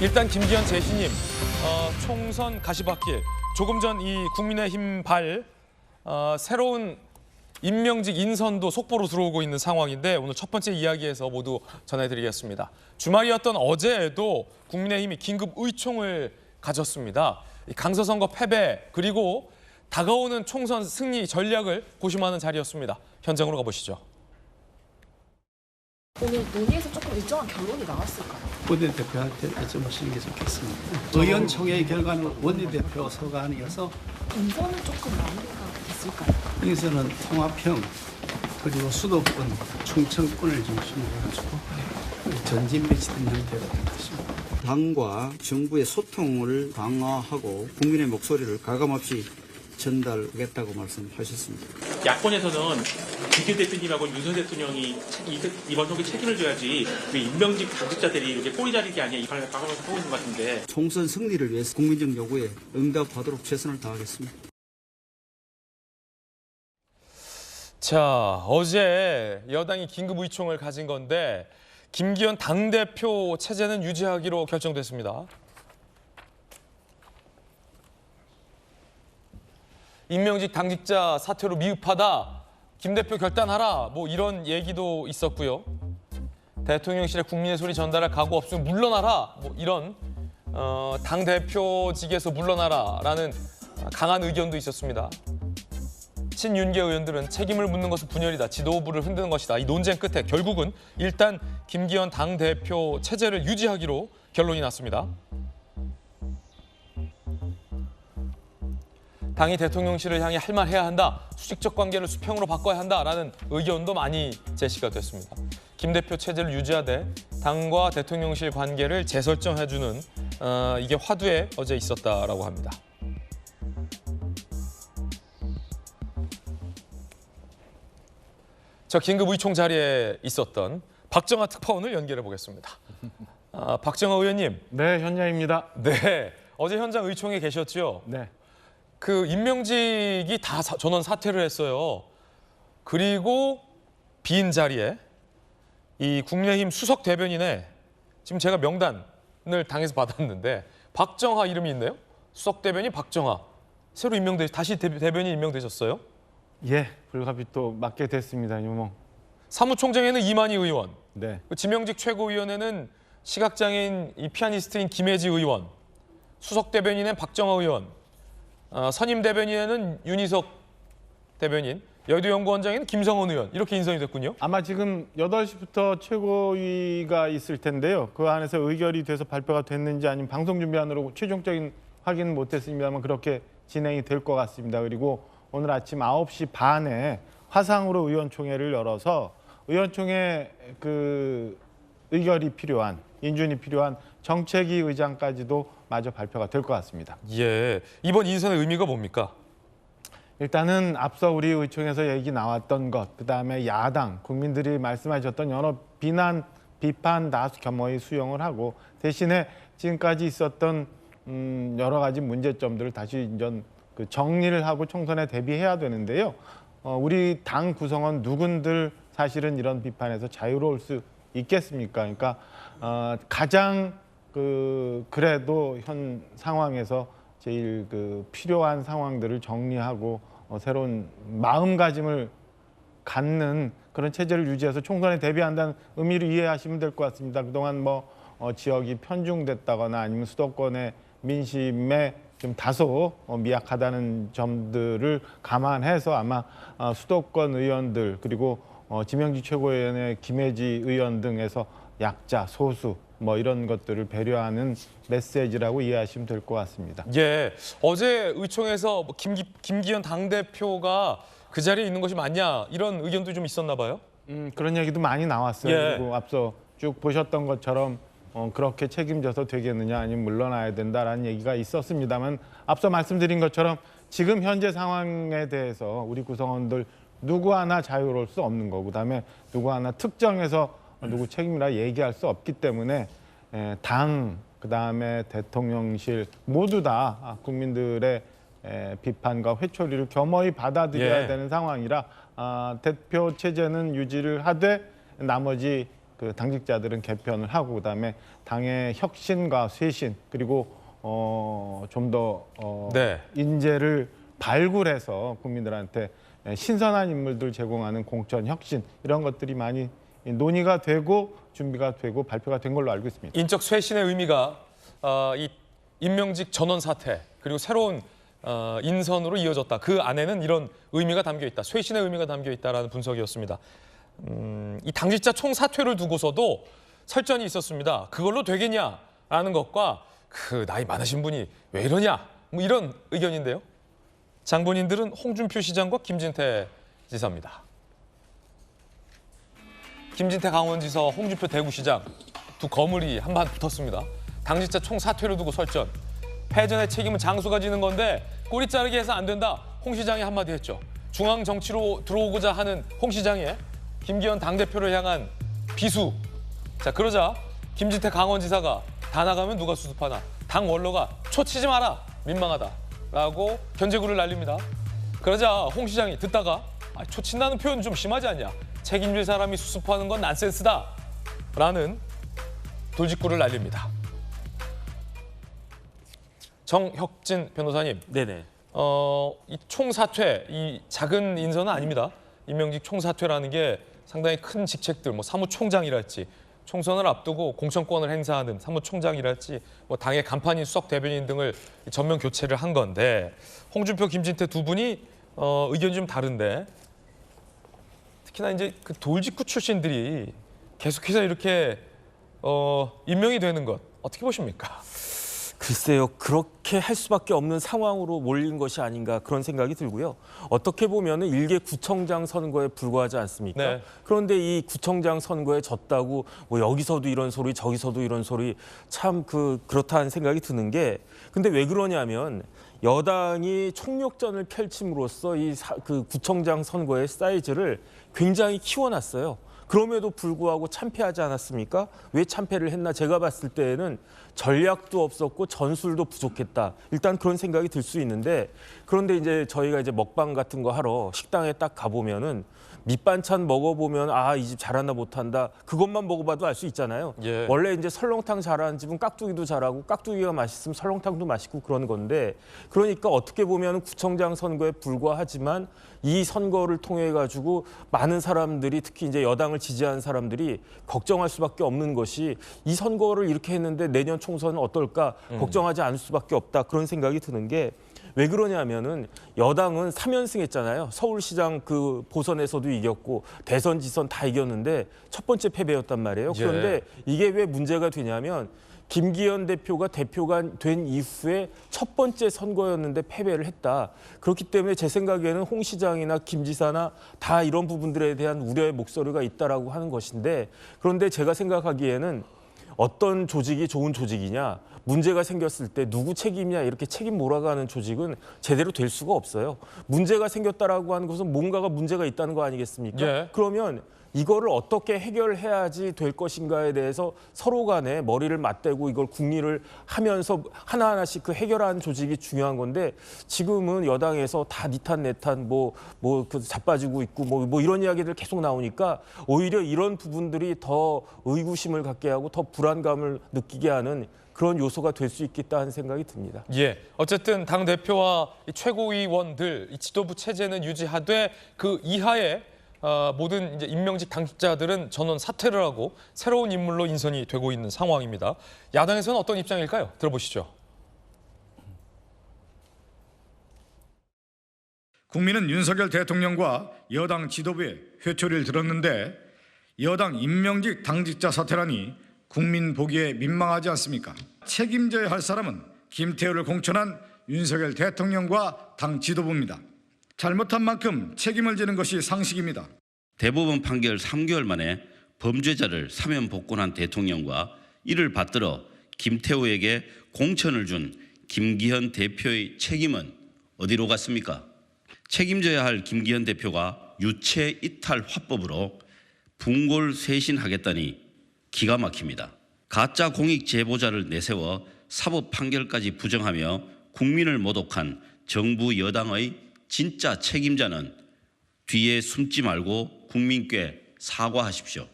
일단 김기현 제시님, 총선 가시밭길, 조금 전 이 국민의힘 새로운 임명직 인선도 속보로 들어오고 있는 상황인데 오늘 첫 번째 이야기에서 모두 전해드리겠습니다. 주말이었던 어제에도 국민의힘이 긴급 의총을 가졌습니다. 강서선거 패배 그리고 다가오는 총선 승리 전략을 고심하는 자리였습니다. 현장으로 가보시죠. 오늘 논의에서 조금 일정한 결론이 나왔을까요? 원내대표한테 여쭤보시는 게 좋겠습니다. 의원총회 결과는 원내대표 서간이어서 인선은 조금 마무리가 됐을까요? 여기서는 통합형 그리고 수도권, 충청권을 중심으로 해가지고 전진 배치된 형태가 될 것입니다. 당과 정부의 소통을 강화하고 국민의 목소리를 가감없이 전달하겠다고 말씀하셨습니다. 야권에서는 김기현 대표님하고 윤석열 대통령이 이번 선거에 책임을 져야지 왜 임명직 당직자들이 이렇게 꼬리 자르기 아니야 이 발을 박으면서 하고 있는 것 같은데. 총선 승리를 위해서 국민적 요구에 응답하도록 최선을 다하겠습니다. 자, 어제 여당이 긴급 의총을 가진 건데 김기현 당대표 체제는 유지하기로 결정됐습니다. 임명직 당직자 사퇴로 미흡하다. 김 대표 결단하라. 뭐 이런 얘기도 있었고요. 대통령실에 국민의 소리 전달할 각오 없으면 물러나라. 뭐 이런 당대표직에서 물러나라라는 강한 의견도 있었습니다. 친윤계 의원들은 책임을 묻는 것은 분열이다. 지도부를 흔드는 것이다. 이 논쟁 끝에 결국은 일단 김기현 당대표 체제를 유지하기로 결론이 났습니다. 당이 대통령실을 향해 할 말 해야 한다. 수직적 관계를 수평으로 바꿔야 한다라는 의견도 많이 제시가 됐습니다. 김 대표 체제를 유지하되 당과 대통령실 관계를 재설정해주는 이게 화두에 어제 있었다라고 합니다. 저 긴급 의총 자리에 있었던 박정하 특파원을 연결해 보겠습니다. 박정하 의원님. 네, 현야입니다. 네, 어제 현장 의총에 계셨죠? 네. 그 임명직이 다 전원 사퇴를 했어요. 그리고 빈 자리에 이 국민의힘 수석 대변인에 지금 제가 명단을 당에서 받았는데 박정하 이름이 있네요. 수석 대변인 박정하. 새로 다시 대변인 임명되셨어요? 예, 불가피 또 맡게 됐습니다, 유몽. 사무총장에는 이만희 의원. 네. 지명직 최고위원회는 시각장애인 피아니스트인 김혜지 의원. 수석 대변인은 박정하 의원. 선임 대변인에는 윤희석 대변인, 여의도연구원장에는 김성원 의원 이렇게 인선이 됐군요. 아마 지금 8시부터 최고위가 있을 텐데요. 그 안에서 의결이 돼서 발표가 됐는지 아니면 방송 준비하느라고 최종적인 확인은 못했습니다만 그렇게 진행이 될 것 같습니다. 그리고 오늘 아침 9시 반에 화상으로 의원총회를 열어서 의원총회 그 의결이 필요한, 인준이 필요한 정책위 의장까지도 마저 발표가 될 것 같습니다. 예, 이번 인선의 의미가 뭡니까? 일단은 앞서 우리 의총에서 얘기 나왔던 것, 그다음에 야당, 국민들이 말씀하셨던 여러 비판 다 겸허히 수용을 하고 대신에 지금까지 있었던 여러 가지 문제점들을 다시 정리를 하고 총선에 대비해야 되는데요. 우리 당 구성원 누군들 사실은 이런 비판에서 자유로울 수 있겠습니까? 그러니까 가장 그래도 현 상황에서 제일 필요한 상황들을 정리하고 새로운 마음가짐을 갖는 그런 체제를 유지해서 총선에 대비한다는 의미를 이해하시면 될 것 같습니다. 그동안 지역이 편중됐다거나 아니면 수도권의 민심에 좀 다소 미약하다는 점들을 감안해서 아마 수도권 의원들 그리고 지명직 최고위원회 김혜지 의원 등에서 약자, 소수 이런 것들을 배려하는 메시지라고 이해하시면 될 것 같습니다. 예, 어제 의총에서 김기현 당대표가 그 자리에 있는 것이 맞냐 이런 의견도 좀 있었나 봐요? 그런 얘기도 많이 나왔어요. 예. 그리고 앞서 쭉 보셨던 것처럼 그렇게 책임져서 되겠느냐 아니면 물러나야 된다라는 얘기가 있었습니다만 앞서 말씀드린 것처럼 지금 현재 상황에 대해서 우리 구성원들 누구 하나 자유로울 수 없는 거고 그다음에 누구 하나 특정해서 누구 책임이라 얘기할 수 없기 때문에 당 그다음에 대통령실 모두 다 국민들의 비판과 회초리를 겸허히 받아들여야 되는 상황이라 대표 체제는 유지를 하되 나머지 그 당직자들은 개편을 하고 그다음에 당의 혁신과 쇄신 그리고 좀 더 네. 인재를 발굴해서 국민들한테 신선한 인물들 제공하는 공천 혁신 이런 것들이 많이 논의가 되고 준비가 되고 발표가 된 걸로 알고 있습니다. 인적 쇄신의 의미가 이 임명직 전원 사퇴 그리고 새로운 인선으로 이어졌다. 그 안에는 이런 의미가 담겨 있다. 쇄신의 의미가 담겨 있다라는 분석이었습니다. 이 당직자 총사퇴를 두고서도 설전이 있었습니다. 그걸로 되겠냐라는 것과 그 나이 많으신 분이 왜 이러냐 뭐 이런 의견인데요. 장본인들은 홍준표 시장과 김진태 지사입니다. 김진태 강원지사, 홍준표 대구시장 두 거물이 한판 붙었습니다. 당직자 총사퇴를 두고 설전. 패전의 책임은 장수가 지는 건데 꼬리 자르기 해서 안 된다. 홍 시장이 한마디 했죠. 중앙 정치로 들어오고자 하는 홍 시장의 김기현 당대표를 향한 비수. 자 그러자 김진태 강원지사가 다 나가면 누가 수습하나. 당 원로가 초치지 마라. 민망하다라고 견제구를 날립니다. 그러자 홍 시장이 듣다가 초친다는 표현 좀 심하지 않냐. 책임질 사람이 수습하는 건 난센스다. 라는 돌직구를 날립니다. 정혁진 변호사님. 네네. 이 총사퇴, 이 작은 인선은 아닙니다. 임명직 총사퇴라는 게 상당히 큰 직책들, 뭐 사무총장이랄지 총선을 앞두고 공천권을 행사하는 사무총장이랄지 뭐 당의 간판인 수석 대변인 등을 전면 교체를 한 건데 홍준표, 김진태 두 분이 의견이 좀 다른데 특히나 이제 그 돌직구 출신들이 계속해서 이렇게 임명이 되는 것 어떻게 보십니까? 글쎄요, 그렇게 할 수밖에 없는 상황으로 몰린 것이 아닌가 그런 생각이 들고요. 어떻게 보면은 일개 구청장 선거에 불과하지 않습니까? 네. 그런데 이 구청장 선거에 졌다고 뭐 여기서도 이런 소리, 저기서도 이런 소리 참 그렇다는 생각이 드는 게 근데 왜 그러냐면 여당이 총력전을 펼침으로써 그 구청장 선거의 사이즈를 굉장히 키워놨어요. 그럼에도 불구하고 참패하지 않았습니까? 왜 참패를 했나? 제가 봤을 때에는 전략도 없었고 전술도 부족했다. 일단 그런 생각이 들 수 있는데 그런데 이제 저희가 이제 먹방 같은 거 하러 식당에 딱 가보면은 밑반찬 먹어보면 이 집 잘한다 못한다 그것만 먹어봐도 알 수 있잖아요. 예. 원래 이제 설렁탕 잘하는 집은 깍두기도 잘하고 깍두기가 맛있으면 설렁탕도 맛있고 그런 건데 그러니까 어떻게 보면 구청장 선거에 불과하지만 이 선거를 통해 가지고 많은 사람들이 특히 이제 여당을 지지하는 사람들이 걱정할 수밖에 없는 것이 이 선거를 이렇게 했는데 내년 총선은 어떨까 걱정하지 않을 수밖에 없다 그런 생각이 드는 게 왜 그러냐면은 여당은 3연승 했잖아요. 서울시장 그 보선에서도 이겼고 대선 지선 다 이겼는데 첫 번째 패배였단 말이에요. 그런데 이게 왜 문제가 되냐면 김기현 대표가 대표가 된 이후에 첫 번째 선거였는데 패배를 했다. 그렇기 때문에 제 생각에는 홍 시장이나 김 지사나 다 이런 부분들에 대한 우려의 목소리가 있다라고 하는 것인데 그런데 제가 생각하기에는 어떤 조직이 좋은 조직이냐 문제가 생겼을 때 누구 책임이냐 이렇게 책임 몰아가는 조직은 제대로 될 수가 없어요. 문제가 생겼다라고 하는 것은 뭔가가 문제가 있다는 거 아니겠습니까? 예. 그러면 이거를 어떻게 해결해야지 될 것인가에 대해서 서로 간에 머리를 맞대고 이걸 궁리를 하면서 하나하나씩 그 해결하는 조직이 중요한 건데 지금은 여당에서 다 니탄 내탄 그 자빠지고 있고 뭐 이런 이야기들 계속 나오니까 오히려 이런 부분들이 더 의구심을 갖게 하고 더 불안감을 느끼게 하는 그런 요소가 될 수 있겠다는 생각이 듭니다. 예, 어쨌든 당 대표와 이 최고위원들 이 지도부 체제는 유지하되 그 이하의 모든 이제 임명직 당직자들은 전원 사퇴를 하고 새로운 인물로 인선이 되고 있는 상황입니다. 야당에서는 어떤 입장일까요? 들어보시죠. 국민은 윤석열 대통령과 여당 지도부의 회초리를 들었는데 여당 임명직 당직자 사퇴라니 국민 보기에 민망하지 않습니까? 책임져야 할 사람은 김태우를 공천한 윤석열 대통령과 당 지도부입니다. 잘못한 만큼 책임을 지는 것이 상식입니다. 대법원 판결 3개월 만에 범죄자를 사면 복권한 대통령과 이를 받들어 김태우에게 공천을 준 김기현 대표의 책임은 어디로 갔습니까? 책임져야 할 김기현 대표가 유체 이탈 화법으로 분골 쇄신하겠다니 기가 막힙니다. 가짜 공익 제보자를 내세워 사법 판결까지 부정하며 국민을 모독한 정부 여당의 진짜 책임자는 뒤에 숨지 말고 국민께 사과하십시오.